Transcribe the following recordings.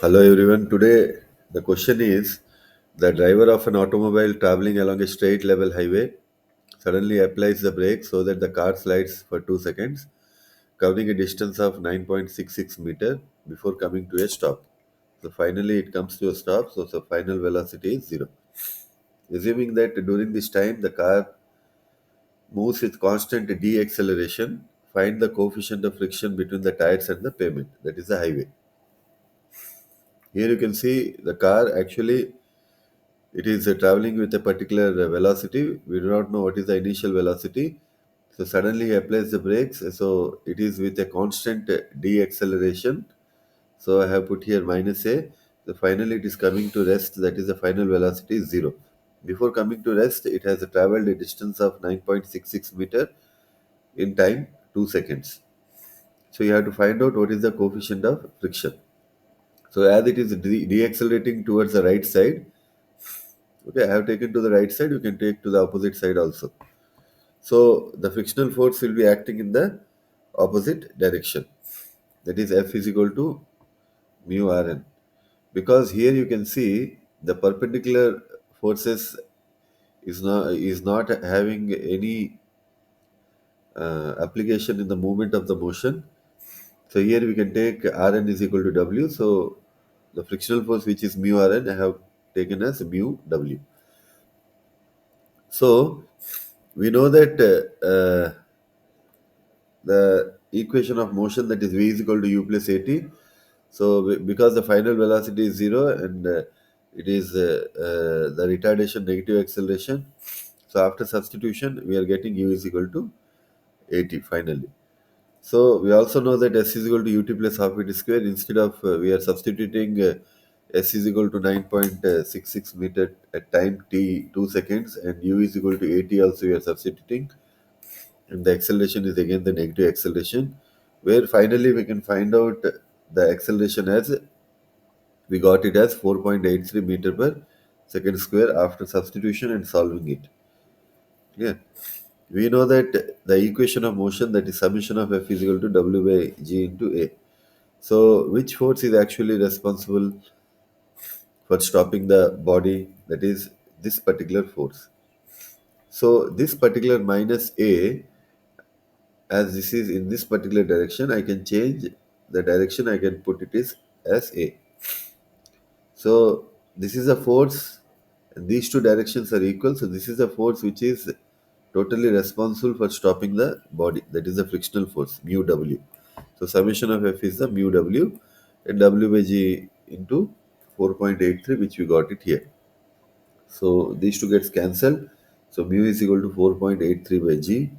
Hello everyone. Today the question is the driver of an automobile traveling along a straight level highway suddenly applies the brake so that the car slides for 2 seconds, covering a distance of 9.66 meter before coming to a stop. So finally it comes to a stop, so the final velocity is 0. Assuming that during this time the car moves with constant deceleration, find the coefficient of friction between the tires and the pavement, that is the highway. Here you can see the car actually it is traveling with a particular velocity. We do not know what is the initial velocity. So suddenly he applies the brakes. So it is with a constant deceleration. So I have put here minus a. So finally it is coming to rest. That is the final velocity is 0. Before coming to rest, it has traveled a distance of 9.66 meter in time 2 seconds. So you have to find out what is the coefficient of friction. So as it is deaccelerating towards the right side, okay, I have taken to the right side, you can take to the opposite side also. So the frictional force will be acting in the opposite direction. That is F is equal to mu Rn. Because here you can see the perpendicular forces is not having any application in the movement of the motion. So here we can take Rn is equal to W. So the frictional force which is mu Rn I have taken as mu W. So we know that the equation of motion, that is v is equal to u plus at. So because the final velocity is 0 and it is the retardation negative acceleration, so after substitution we are getting u is equal to at finally. So we also know that s is equal to ut plus half it square. Instead of we are substituting s is equal to 9.66 meter at time t 2 seconds, and u is equal to at also we are substituting, and the acceleration is again the negative acceleration, where finally we can find out the acceleration as we got it as 4.83 meter per second square after substitution and solving it. Yeah, we know that the equation of motion, that is summation of F is equal to W by G into A. So which force is actually responsible for stopping the body, that is this particular force. So this particular minus A, as this is in this particular direction, I can change the direction, I can put it is as A. So this is a force, and these two directions are equal. So this is a force which is totally responsible for stopping the body, that is the frictional force mu W. So summation of F is the mu W, and W by G into 4.83, which we got it here. So these two gets cancelled. So mu is equal to 4.83 by G.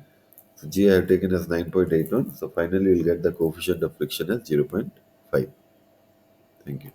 So G I have taken as 9.81. So finally we'll get the coefficient of friction as zero point 0.5. Thank you.